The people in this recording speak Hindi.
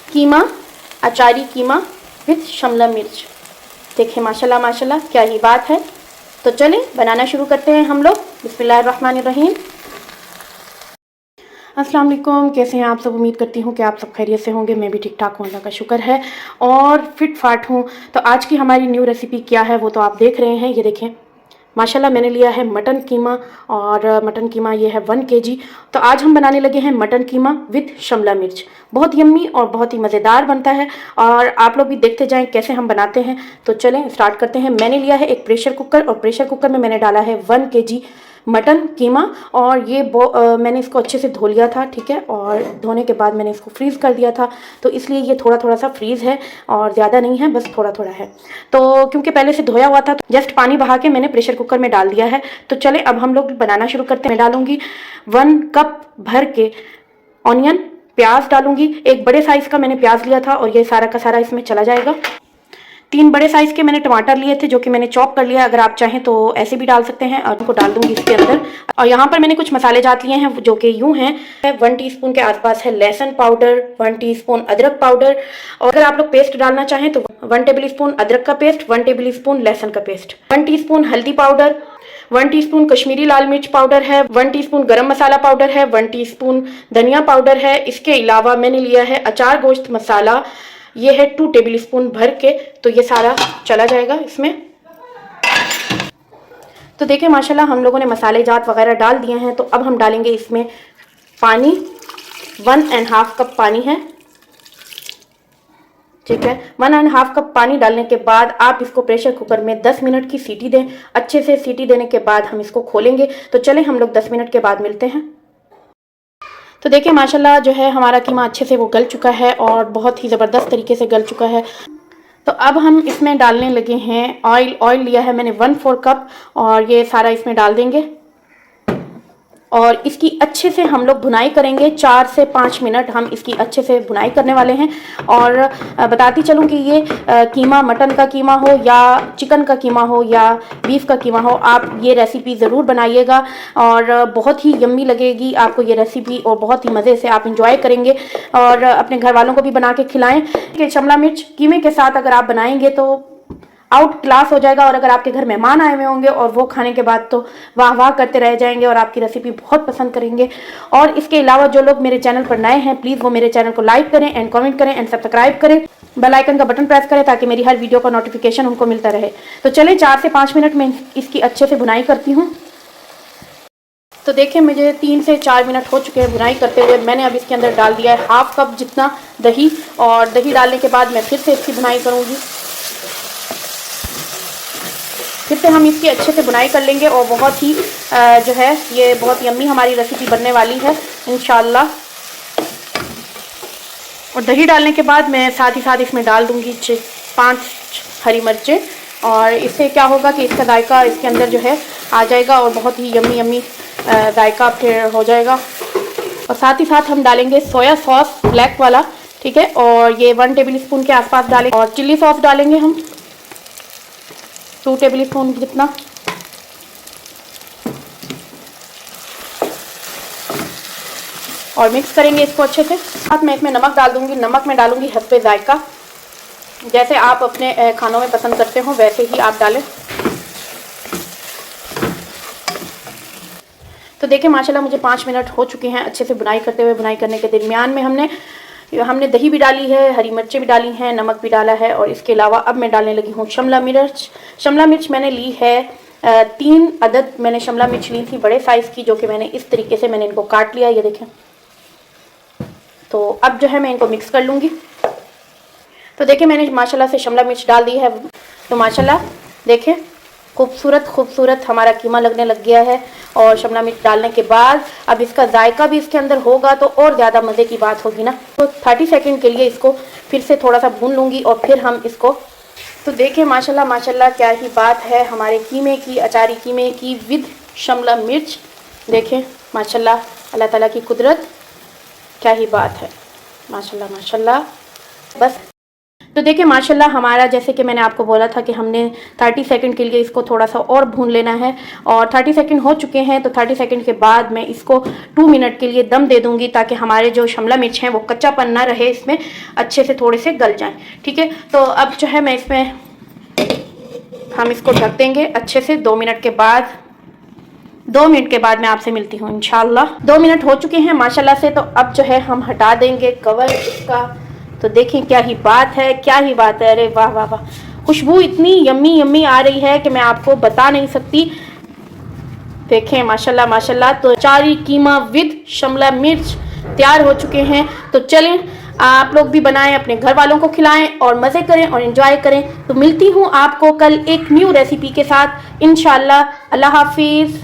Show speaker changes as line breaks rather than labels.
कीमा, अचारी कीमा विद शिमला मिर्च। देखिए माशाल्लाह माशाल्लाह क्या ही बात है। तो चलें बनाना शुरू करते हैं हम लोग। बिस्मिल्लाहिर्रहमानिर्रहीम। अस्सलाम वालेकुम, कैसे हैं आप सब? उम्मीद करती हूँ कि आप सब खैरियत से होंगे। मैं भी ठीक ठाक हूँ, अल्लाह का शुक्र है, और फिट फाट हूँ। तो आज की हमारी न्यू रेसिपी क्या है वो तो आप देख रहे हैं। ये देखें माशाल्लाह मैंने लिया है मटन कीमा, और मटन कीमा ये है 1 kg। तो आज हम बनाने लगे हैं मटन कीमा विद शिमला मिर्च। बहुत यम्मी और बहुत ही मज़ेदार बनता है, और आप लोग भी देखते जाएं कैसे हम बनाते हैं। तो चलें स्टार्ट करते हैं। मैंने लिया है एक प्रेशर कुकर, और प्रेशर कुकर में मैंने डाला है 1 kg मटन कीमा, और ये मैंने इसको अच्छे से धो लिया था, ठीक है। और धोने के बाद मैंने इसको फ्रीज़ कर दिया था, तो इसलिए ये थोड़ा थोड़ा सा फ्रीज़ है, और ज़्यादा नहीं है, बस थोड़ा थोड़ा है। तो क्योंकि पहले से धोया हुआ था तो जस्ट पानी बहा के मैंने प्रेशर कुकर में डाल दिया है। तो चले अब हम लोग बनाना शुरू करते हैं। मैं डालूंगी 1 कप भर के ऑनियन, प्याज डालूंगी। एक बड़े साइज़ का मैंने प्याज लिया था, और ये सारा का सारा इसमें चला जाएगा। 3 बड़े साइज़ के मैंने टमाटर लिए थे, जो कि मैंने चॉप कर लिया। अगर आप चाहें तो ऐसे भी डाल सकते हैं, और उनको डाल दूंगी इसके अंदर। और यहाँ पर मैंने कुछ मसाले जात लिए हैं, जो कि यूँ हैं। 1 टीस्पून के आसपास है लहसुन पाउडर, 1 टीस्पून अदरक पाउडर, और अगर आप लोग पेस्ट डालना चाहें तो 1 टेबल स्पून अदरक का पेस्ट, 1 टेबल स्पून लहसुन का पेस्ट, 1 टीस्पून हल्दी पाउडर, 1 टीस्पून कश्मीरी लाल मिर्च पाउडर है, 1 टीस्पून गरम मसाला पाउडर है, 1 टीस्पून धनिया पाउडर है। इसके अलावा मैंने लिया है अचार गोश्त मसाला, ये है 2 टेबल स्पून भर के। तो ये सारा चला जाएगा इसमें। तो देखिए माशाल्लाह हम लोगों ने मसाले जात वगैरह डाल दिए हैं। तो अब हम डालेंगे इसमें पानी। 1.5 कप पानी है, ठीक है। 1.5 कप पानी डालने के बाद आप इसको प्रेशर कुकर में 10 मिनट की सीटी दें। अच्छे से सीटी देने के बाद हम इसको खोलेंगे। तो चलें हम लोग 10 मिनट के बाद मिलते हैं। तो देखिए माशाल्लाह जो है हमारा कीमा अच्छे से वो गल चुका है, और बहुत ही ज़बरदस्त तरीके से गल चुका है। तो अब हम इसमें डालने लगे हैं ऑयल। ऑयल लिया है मैंने 1/4 कप, और ये सारा इसमें डाल देंगे, और इसकी अच्छे से हम लोग भुनाई करेंगे। 4 से 5 मिनट हम इसकी अच्छे से भुनाई करने वाले हैं। और बताती चलूँ कि ये कीमा मटन का कीमा हो, या चिकन का कीमा हो, या बीफ का कीमा हो, आप ये रेसिपी ज़रूर बनाइएगा, और बहुत ही यम्मी लगेगी आपको ये रेसिपी, और बहुत ही मज़े से आप इंजॉय करेंगे, और अपने घर वालों को भी बना के खिलाएं। कि शिमला मिर्च कीमे के साथ अगर आप बनाएंगे तो आउट क्लास हो जाएगा, और अगर आपके घर मेहमान आए हुए होंगे और वो खाने के बाद तो वाह वाह करते रह जाएंगे, और आपकी रेसिपी बहुत पसंद करेंगे। और इसके अलावा जो लोग मेरे चैनल पर नए हैं, प्लीज़ वो मेरे चैनल को लाइक करें एंड कमेंट करें एंड सब्सक्राइब करें। बेल आइकन का बटन प्रेस करें ताकि मेरी हर वीडियो का नोटिफिकेशन उनको मिलता रहे। तो चलें 4 से 5 मिनट में इसकी अच्छे से भुनाई करती हूँ। तो देखिए मुझे 3 से 4 मिनट हो चुके हैं भुनाई करते हुए। मैंने अब इसके अंदर डाल दिया है 1/2 कप जितना दही, और दही डालने के बाद मैं फिर से इसकी भुनाई करूँगी। फिर से हम इसकी अच्छे से बुनाई कर लेंगे, और बहुत ही जो है ये बहुत यम्मी हमारी रेसिपी बनने वाली है इंशाल्लाह। और दही डालने के बाद मैं साथ ही साथ इसमें डाल दूंगी 5 हरी मिर्चें, और इससे क्या होगा कि इसका जायका इसके अंदर जो है आ जाएगा, और बहुत ही यम्मी यम्मी जायका फिर हो जाएगा। और साथ ही साथ हम डालेंगे सोया सॉस ब्लैक वाला, ठीक है, और ये 1 टेबल स्पून के आसपास डालेंगे। और चिल्ली सॉस डालेंगे हम 2 टेबल स्पून जितना, और मिक्स करेंगे इसको अच्छे से। साथ में इसमें नमक डाल दूंगी। नमक में डालूंगी हस्बे जायका, जैसे आप अपने खानों में पसंद करते हो वैसे ही आप डालें। तो देखिए माशाल्लाह मुझे 5 मिनट हो चुके हैं अच्छे से बुनाई करते हुए। बुनाई करने के दरमियान में हमने दही भी डाली है, हरी मिर्चें भी डाली हैं, नमक भी डाला है, और इसके अलावा अब मैं डालने लगी हूँ शिमला मिर्च। शिमला मिर्च मैंने ली है 3 अदद मैंने शिमला मिर्च ली थी बड़े साइज़ की, जो कि मैंने इस तरीके से मैंने इनको काट लिया, ये देखें। तो अब जो है मैं इनको मिक्स कर लूँगी। तो देखिए मैंने माशाल्लाह से शिमला मिर्च डाल दी है। तो माशाल्लाह देखें खूबसूरत हमारा कीमा लगने लग गया है, और शिमला मिर्च डालने के बाद अब इसका जायका भी इसके अंदर होगा तो और ज़्यादा मज़े की बात होगी ना। तो 30 सेकंड के लिए इसको फिर से थोड़ा सा भून लूँगी, और फिर हम इसको। तो देखिए माशाल्लाह क्या ही बात है हमारे कीमे की, अचारी कीमे की विद शिमला मिर्च। देखें माशाल्लाह अल्लाह ताला की कुदरत, क्या ही बात है, माशाल्लाह। बस तो देखिए माशाल्लाह हमारा, जैसे कि मैंने आपको बोला था कि हमने 30 सेकंड के लिए इसको थोड़ा सा और भून लेना है, और 30 सेकंड हो चुके हैं। तो 30 सेकंड के बाद मैं इसको 2 मिनट के लिए दम दे दूंगी, ताकि हमारे जो शिमला मिर्च हैं वो कच्चापन ना रहे, इसमें अच्छे से थोड़े से गल जाएं। ठीक है, तो अब जो है मैं इसमें हम इसको ढक देंगे अच्छे से 2 मिनट के बाद। 2 मिनट के बाद मैं आपसे मिलती हूँ इंशाल्लाह। 2 मिनट हो चुके हैं माशाल्लाह से। तो अब जो है हम हटा देंगे कवर इसका। तो देखें क्या ही बात है, क्या ही बात है। अरे वाह वाह वाह, खुशबू इतनी यम्मी यम्मी आ रही है कि मैं आपको बता नहीं सकती। देखें माशाल्लाह माशाल्लाह। तो चारी कीमा विद शिमला मिर्च तैयार हो चुके हैं। तो चलें आप लोग भी बनाएं, अपने घर वालों को खिलाएं और मज़े करें और एंजॉय करें। तो मिलती हूँ आपको कल एक न्यू रेसिपी के साथ इंशाल्लाह। अल्लाह हाफिज़।